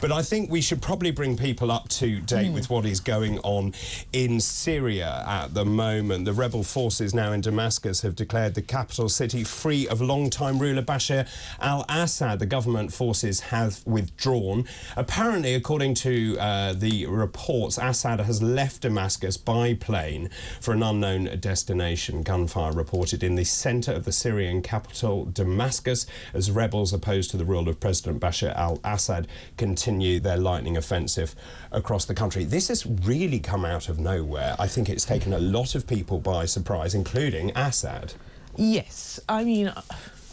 But I think we should probably bring people up to date with what is going on in Syria at the moment. The rebel forces now in Damascus have declared the capital city free of long-time ruler Bashar al-Assad. The government forces have withdrawn. Apparently, according to the reports, Assad has left Damascus by plane for an unknown destination. Gunfire reported in the centre of the Syrian capital, Damascus, as rebels opposed to the rule of President Bashar al-Assad continue their lightning offensive across the country. This has really come out of nowhere. I think it's taken a lot of people by surprise, including Assad. Yes, I mean,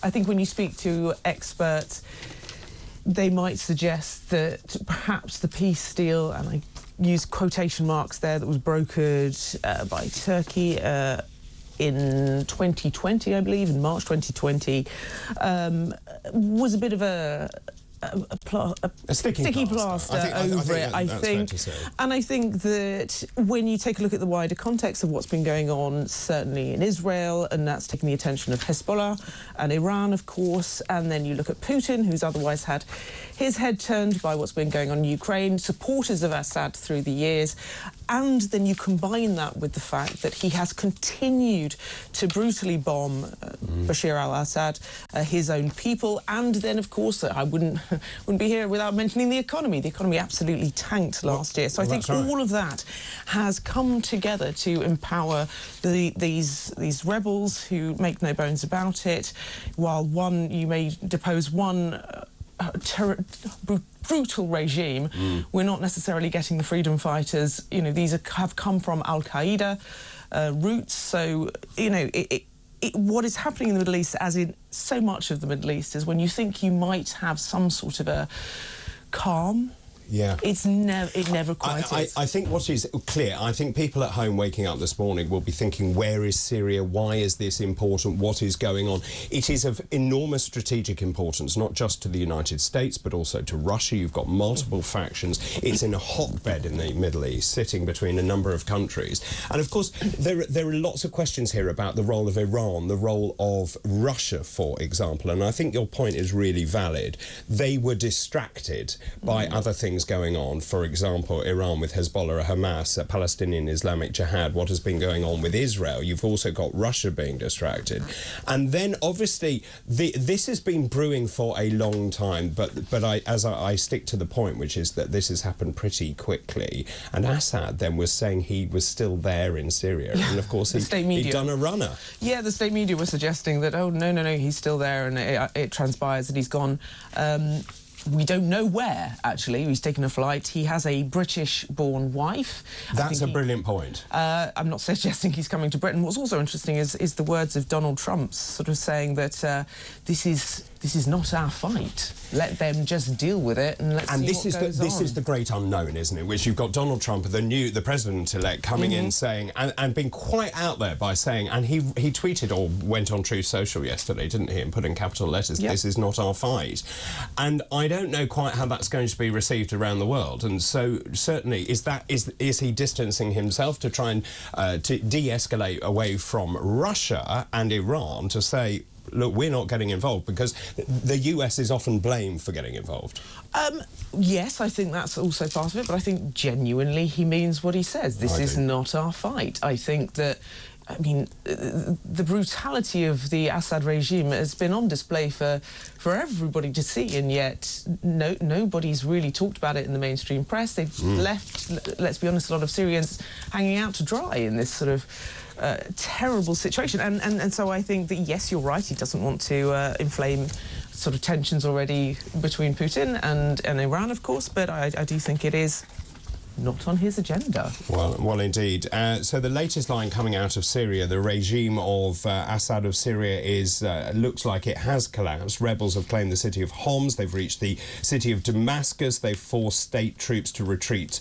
I think when you speak to experts, they might suggest that perhaps the peace deal, and I use quotation marks there, that was brokered by Turkey in 2020, I believe, in March 2020, was a bit of a sticky plaster over it, I think. And I think that when you take a look at the wider context of what's been going on, certainly in Israel, and that's taking the attention of Hezbollah and Iran, of course, and then you look at Putin, who's otherwise had his head turned by what's been going on in Ukraine, supporters of Assad through the years, and then you combine that with the fact that he has continued to brutally bomb Bashar al-Assad, his own people, and then, of course, I wouldn't be here without mentioning the economy. The economy absolutely tanked last year. So I think all of that has come together to empower these rebels who make no bones about it. While you may depose one brutal regime, we're not necessarily getting the freedom fighters. You know, these have come from al-Qaeda roots. So, you know, what is happening in the Middle East, as in so much of the Middle East, is when you think you might have some sort of a calm, it never quite is. I think what is clear, I think people at home waking up this morning will be thinking, where is Syria? Why is this important? What is going on? It is of enormous strategic importance, not just to the United States, but also to Russia. You've got multiple factions. It's in a hotbed in the Middle East, sitting between a number of countries. And, of course, there are lots of questions here about the role of Iran, the role of Russia, for example. And I think your point is really valid. They were distracted by other things going on. For example, Iran with Hezbollah, Hamas, Palestinian Islamic Jihad, what has been going on with Israel. You've also got Russia being distracted. And then, obviously, this has been brewing for a long time, but I stick to the point, which is that this has happened pretty quickly. And Assad then was saying he was still there in Syria. And, of course, he'd done a runner. Yeah, the state media was suggesting that, oh, no, he's still there, and it transpires that he's gone. We don't know where, actually. He's taken a flight. He has a British-born wife. That's a brilliant point. I'm not suggesting he's coming to Britain. What's also interesting is the words of Donald Trump, sort of saying that this is not our fight. Let them just deal with it, and let's see what goes on. This is the great unknown, isn't it? Which you've got Donald Trump, the president-elect, coming in saying, and being quite out there by saying, and he tweeted or went on Truth Social yesterday, didn't he, and put in capital letters, this is not our fight. And I don't know quite how that's going to be received around the world. And so certainly, is he distancing himself to try and to de-escalate away from Russia and Iran to say, look, we're not getting involved, because the US is often blamed for getting involved? Yes, I think that's also part of it, but I think genuinely he means what he says. This is not our fight. I think that, I mean, the brutality of the Assad regime has been on display for everybody to see, and yet nobody's really talked about it in the mainstream press. They've left, let's be honest, a lot of Syrians hanging out to dry in this sort of terrible situation. And so I think that, yes, you're right, he doesn't want to inflame sort of tensions already between Putin and Iran, of course, but I do think it is not on his agenda. Well, indeed. So the latest line coming out of Syria, the regime of Assad of Syria looks like it has collapsed. Rebels have claimed the city of Homs. They've reached the city of Damascus. They've forced state troops to retreat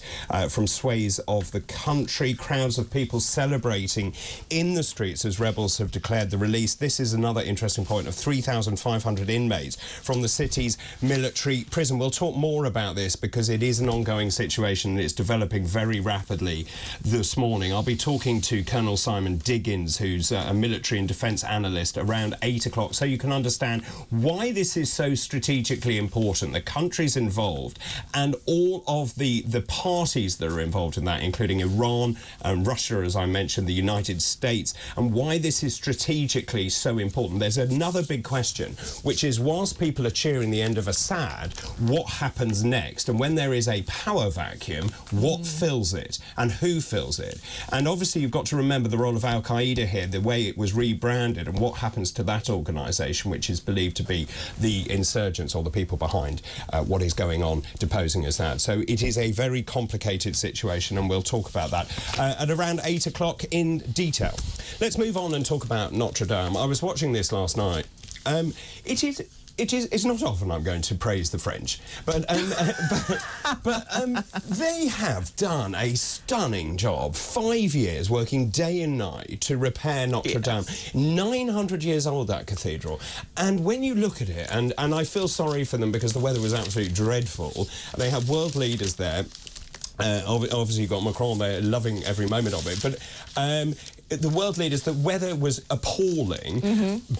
from swathes of the country. Crowds of people celebrating in the streets as rebels have declared the release. This is another interesting point of 3,500 inmates from the city's military prison. We'll talk more about this because it is an ongoing situation and it's developing very rapidly this morning. I'll be talking to Colonel Simon Diggins, who's a military and defence analyst, around 8 o'clock, so you can understand why this is so strategically important, the countries involved, and all of the parties that are involved in that, including Iran and Russia, as I mentioned, the United States, and why this is strategically so important. There's another big question, which is, whilst people are cheering the end of Assad, what happens next? And when there is a power vacuum, what fills it and who fills it? And obviously you've got to remember the role of al-Qaeda here, the way it was rebranded, and what happens to that organisation, which is believed to be the insurgents or the people behind what is going on, deposing Assad. So it is a very complicated situation, and we'll talk about that at around 8 o'clock in detail. Let's move on and talk about Notre Dame. I was watching this last night. It's not often I'm going to praise the French, but they have done a stunning job. 5 years working day and night to repair Notre Dame. 900 years old, that cathedral. And when you look at it, and I feel sorry for them because the weather was absolutely dreadful. They have world leaders there. Obviously you've got Macron there loving every moment of it, but the world leaders, the weather was appalling,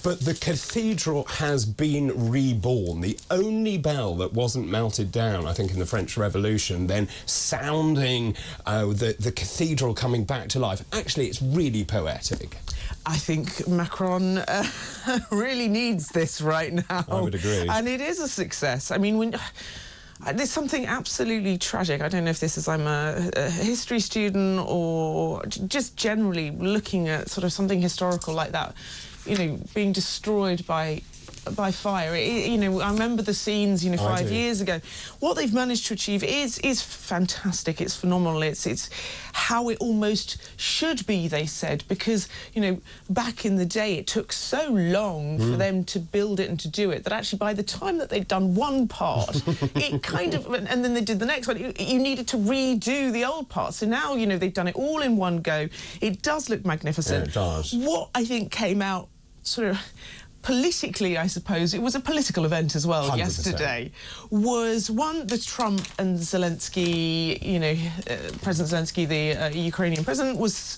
but the cathedral has been reborn. The only bell that wasn't melted down, I think, in the French Revolution, then sounding the cathedral coming back to life. Actually, it's really poetic. I think Macron really needs this right now. I would agree. And it is a success. I mean, there's something absolutely tragic. I don't know if this is I'm a history student or just generally looking at sort of something historical like that, you know, being destroyed by fire. You know, I remember the scenes, you know, 5 years ago. What they've managed to achieve is fantastic. It's phenomenal. It's how it almost should be, they said, because, you know, back in the day it took so long for them to build it and to do it that actually by the time that they'd done one part, it kind of, and then they did the next one, you needed to redo the old part. So now, you know, they've done it all in one go. It does look magnificent. Yeah, it does. What I think came out sort of politically, I suppose, it was a political event as well 100%. yesterday, was one, the Trump and Zelensky, you know, President Zelensky, the Ukrainian president, was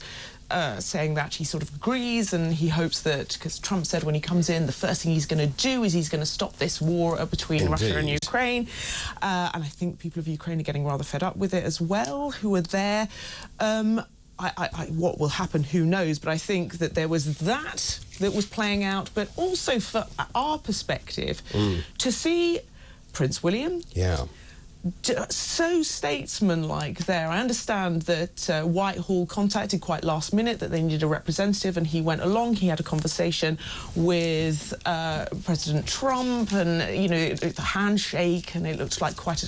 saying that he sort of agrees and he hopes that, because Trump said when he comes in, the first thing he's going to do is he's going to stop this war between Russia and Ukraine. And I think people of Ukraine are getting rather fed up with it as well, who are there. What will happen, who knows, but I think that there was that was playing out, but also for our perspective, to see Prince William, so statesman-like there. I understand that Whitehall contacted quite last minute that they needed a representative, and he went along. He had a conversation with President Trump, and, you know, the handshake, and it looked like quite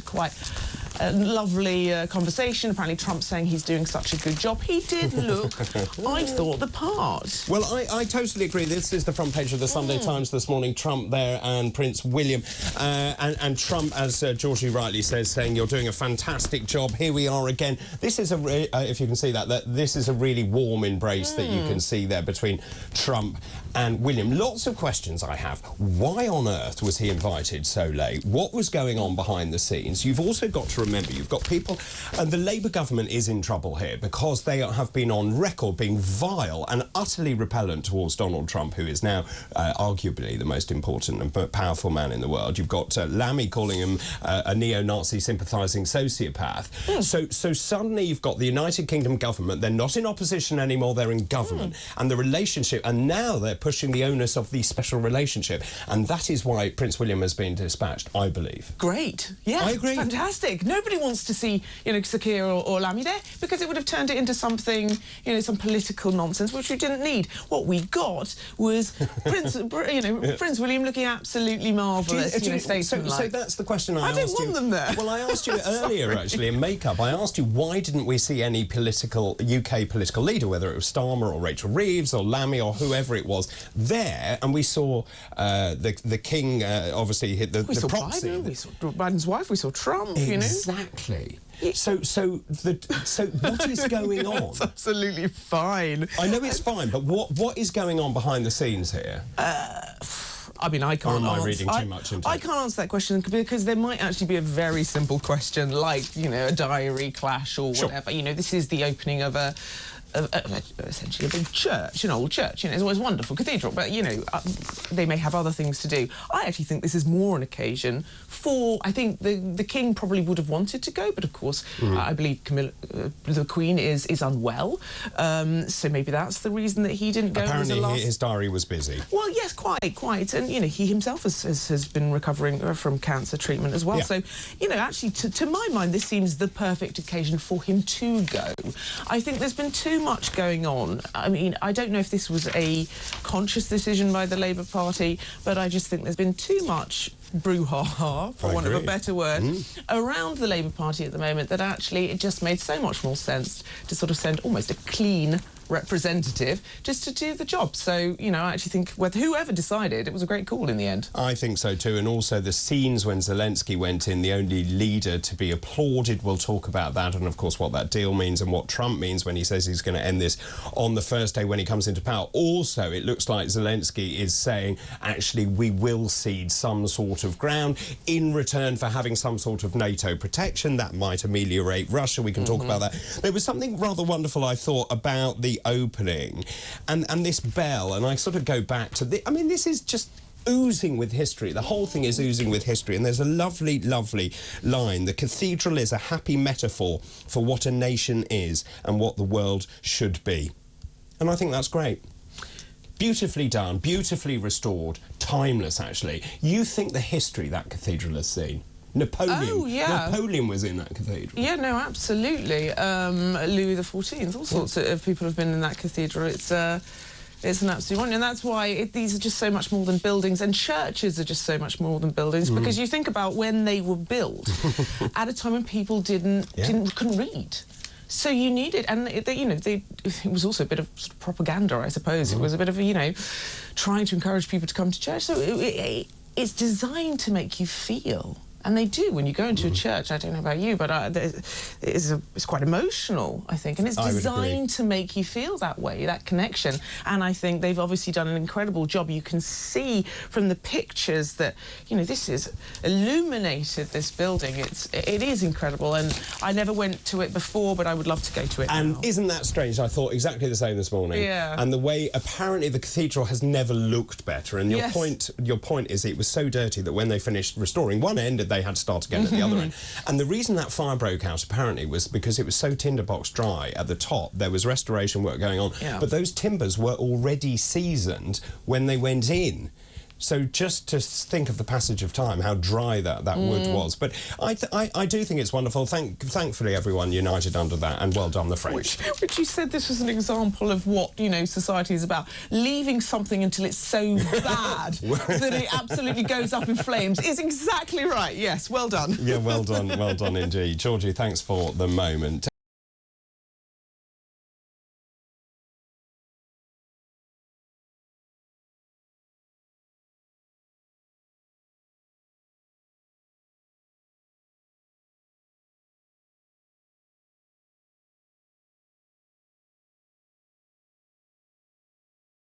a lovely conversation. Apparently Trump's saying he's doing such a good job. He did look, I thought, the part. Well, I totally agree. This is the front page of the Sunday Times this morning. Trump there and Prince William. And Trump, as Georgie rightly says, saying you're doing a fantastic job. Here we are again. This is if you can see that this is a really warm embrace that you can see there between Trump and William. Lots of questions I have. Why on earth was he invited so late? What was going on behind the scenes? You've also got to remember, you've got people, and the Labour government is in trouble here because they have been on record being vile and utterly repellent towards Donald Trump, who is now arguably the most important and powerful man in the world. You've got Lammy calling him a neo-Nazi sympathising sociopath. So suddenly you've got the United Kingdom government. They're not in opposition anymore, they're in government. And the relationship, and now they're pushing the onus of the special relationship. And that is why Prince William has been dispatched, I believe. Great. Yeah, I agree. Fantastic. Nobody wants to see, you know, Sakir or Lammy there, because it would have turned it into something, you know, some political nonsense, which we didn't need. What we got was Prince William looking absolutely marvellous, so that's the question I asked you. I don't want them there. Well, I asked you earlier, actually, in Make-up, I asked you why didn't we see any UK political leader, whether it was Starmer or Rachel Reeves or Lammy or whoever it was, there, and we saw the King obviously hit the proxy. Biden, we saw Biden's wife, we saw Trump, exactly. So what is going on? It's absolutely fine. I know it's fine, but what is going on behind the scenes here? I mean, I can't Or am answer... I reading too much into it? I can't answer that question because there might actually be a very simple question like, you know, a diary clash or whatever. You know, this is the opening of essentially a big church, an old church. You know, it's always a wonderful cathedral, but, you know, they may have other things to do. I actually think this is more an occasion for... I think the king probably would have wanted to go, but, of course, I believe the Queen is unwell, so maybe that's the reason that he didn't go. Apparently his diary was busy. Well, yes, quite. And, you know, he himself has been recovering from cancer treatment as well. Yeah. So, you know, actually, to my mind, this seems the perfect occasion for him to go. I think there's been too much going on. I mean, I don't know if this was a conscious decision by the Labour Party, but I just think there's been too much brouhaha, for want of a better word, around the Labour Party at the moment that actually it just made so much more sense to sort of send almost a clean representative just to do the job. So, you know, I actually think whoever decided, it was a great call in the end. I think so too, and also the scenes when Zelensky went in, the only leader to be applauded. We'll talk about that and, of course, what that deal means and what Trump means when he says he's going to end this on the first day when he comes into power. Also, it looks like Zelensky is saying, actually, we will cede some sort of ground in return for having some sort of NATO protection. That might ameliorate Russia. We can talk about that. There was something rather wonderful, I thought, about the opening and this bell, and I sort of go back to I mean, this is just oozing with history. The whole thing is oozing with history, and there's a lovely, lovely line. The cathedral is a happy metaphor for what a nation is and what the world should be. And I think that's great. Beautifully done, beautifully restored, timeless, actually. You think the history that cathedral has seen? Napoleon. Oh, yeah. Napoleon was in that cathedral. Yeah, no, absolutely. Louis XIV, all sorts of people have been in that cathedral. It's an absolute wonder, and that's why these are just so much more than buildings, and churches are just so much more than buildings, because you think about when they were built at a time when people couldn't read. So you needed, and it was also a bit of sort of propaganda, I suppose. It was a bit of, you know, trying to encourage people to come to church. So it's designed to make you feel. And they do when you go into a church. I don't know about you, but it's quite emotional, I think, and it's designed to make you feel that way, that connection. And I think they've obviously done an incredible job. You can see from the pictures that, you know, this is illuminated, this building. It is incredible, and I never went to it before, but I would love to go to it And now. Isn't that strange? I thought exactly the same this morning. Yeah. And the way apparently the cathedral has never looked better. And your point is it was so dirty that when they finished restoring one end, they had to start again at the other end. And the reason that fire broke out, apparently, was because it was so tinderbox dry at the top. There was restoration work going on. Yeah. But those timbers were already seasoned when they went in. So just to think of the passage of time, how dry that wood was. But I do think it's wonderful. Thankfully, everyone united under that, and well done, the French. Which you said this was an example of what, you know, society is about. Leaving something until it's so bad that it absolutely goes up in flames is exactly right. Yes, well done. Yeah, well done indeed. Georgie, thanks for the moment.